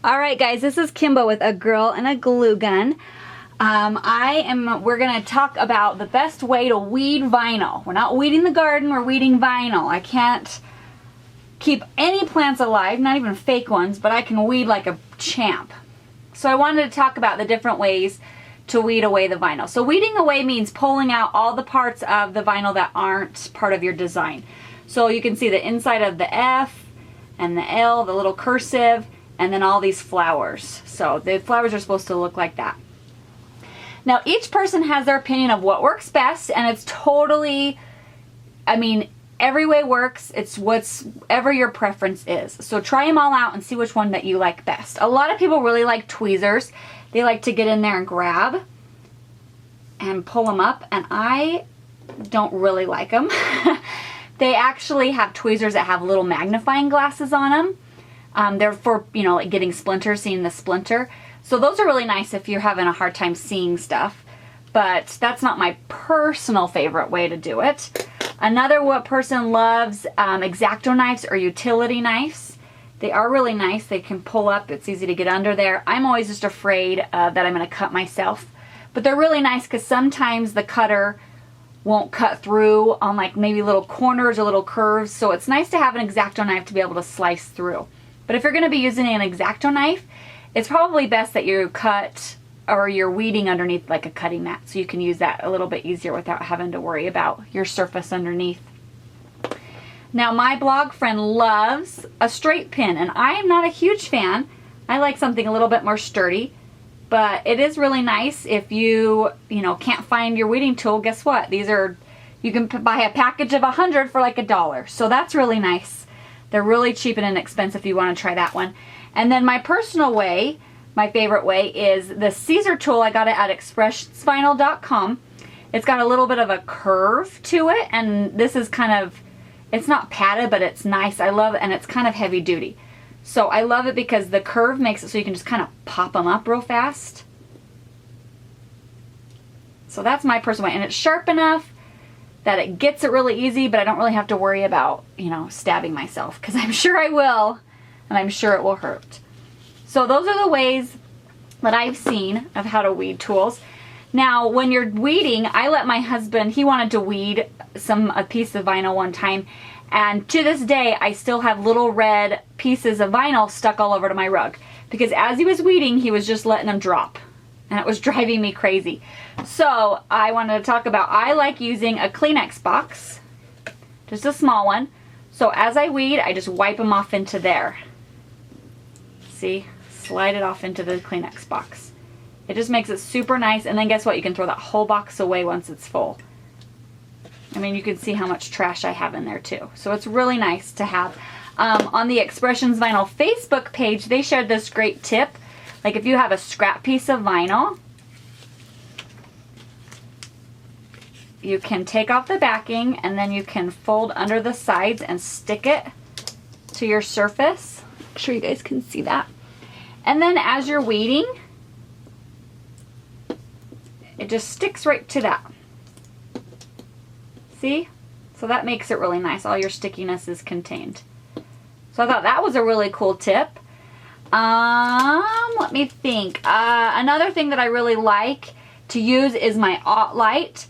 All right, guys, this is Kimbo with A Girl and a Glue Gun. We're gonna talk about the best way to weed vinyl. We're not weeding the garden, we're weeding vinyl. I can't keep any plants alive, not even fake ones, but I can weed like a champ. So I wanted to talk about the different ways to weed away the vinyl. So weeding away means pulling out all the parts of the vinyl that aren't part of your design. So you can see the inside of the F and the L, the little cursive, and then all these flowers. So the flowers are supposed to look like that. Now each person has their opinion of what works best, and it's totally, every way works. It's whatever your preference is. So try them all out and see which one that you like best. A lot of people really like tweezers. They like to get in there and grab and pull them up, and I don't really like them. They actually have tweezers that have little magnifying glasses on them. They're for, like getting splinters, seeing the splinter. So those are really nice if you're having a hard time seeing stuff. But that's not my personal favorite way to do it. Another person loves X-Acto knives or utility knives. They are really nice. They can pull up. It's easy to get under there. I'm always just afraid that I'm going to cut myself. But they're really nice because sometimes the cutter won't cut through on like maybe little corners or little curves. So it's nice to have an X-Acto knife to be able to slice through. But if you're going to be using an X-Acto knife, it's probably best that you cut or you're weeding underneath like a cutting mat, so you can use that a little bit easier without having to worry about your surface underneath. Now my blog friend loves a straight pin, and I am not a huge fan. I like something a little bit more sturdy, but it is really nice if you can't find your weeding tool. Guess what? You can buy a package of 100 for like $1. So that's really nice. They're really cheap and inexpensive if you want to try that one. And then my personal way, my favorite way, is the Caesar tool. I got it at expressvinyl.com. It's got a little bit of a curve to it, and this is it's not padded, but it's nice. I love it, and it's kind of heavy duty. So I love it because the curve makes it so you can just kind of pop them up real fast. So that's my personal way, and it's sharp enough that it gets it really easy, but I don't really have to worry about, stabbing myself, because I'm sure I will, and I'm sure it will hurt. So those are the ways that I've seen of how to weed tools. Now, when you're weeding, I let my husband, he wanted to weed a piece of vinyl one time, and to this day, I still have little red pieces of vinyl stuck all over to my rug, because as he was weeding, he was just letting them drop, and it was driving me crazy. So I wanted to talk about, I like using a Kleenex box, just a small one. So as I weed, I just wipe them off into there. See? Slide it off into the Kleenex box. It just makes it super nice, and then guess what? You can throw that whole box away once it's full. You can see how much trash I have in there too. So it's really nice to have. On the Expressions Vinyl Facebook page, they shared this great tip. Like if you have a scrap piece of vinyl, you can take off the backing, and then you can fold under the sides and stick it to your surface. I'm sure you guys can see that. And then as you're weeding, it just sticks right to that. See? So that makes it really nice. All your stickiness is contained. So I thought that was a really cool tip. Let me think. Another thing that I really like to use is my OttLite.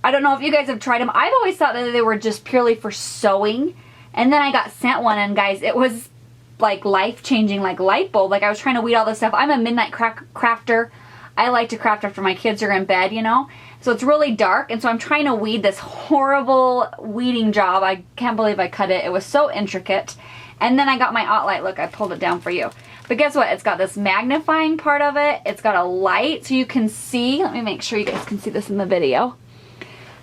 I don't know if you guys have tried them. I've always thought that they were just purely for sewing. And then I got sent one, and guys, it was like life-changing, like light bulb. Like I was trying to weed all this stuff. I'm a midnight crafter. I like to craft after my kids are in bed, So it's really dark, and so I'm trying to weed this horrible weeding job. I can't believe I cut it. It was so intricate. And then I got my OttLite. Look, I pulled it down for you. But guess what? It's got this magnifying part of it. It's got a light so you can see. Let me make sure you guys can see this in the video.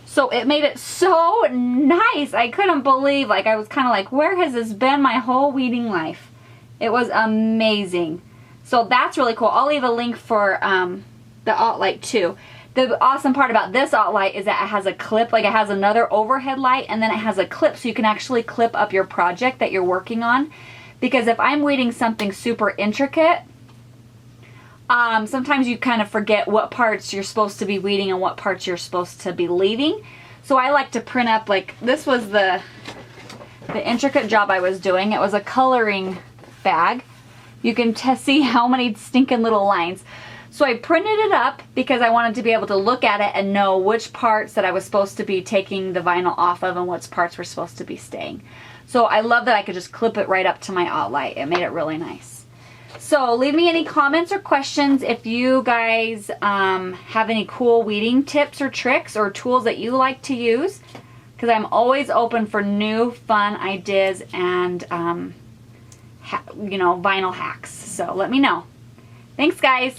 So it made it so nice. I couldn't believe, I was kind of like, where has this been my whole weeding life? It was amazing. So that's really cool. I'll leave a link for the OttLite too. The awesome part about this OttLite is that it has a clip, it has another overhead light, and then it has a clip so you can actually clip up your project that you're working on. Because if I'm weeding something super intricate, sometimes you kind of forget what parts you're supposed to be weeding and what parts you're supposed to be leaving. So I like to print up, this was the intricate job I was doing. It was a coloring bag. You can see how many stinking little lines. So I printed it up because I wanted to be able to look at it and know which parts that I was supposed to be taking the vinyl off of and which parts were supposed to be staying. So I love that I could just clip it right up to my Outlight. It made it really nice. So leave me any comments or questions if you guys have any cool weeding tips or tricks or tools that you like to use, because I'm always open for new fun ideas and you know, vinyl hacks. So let me know. Thanks, guys.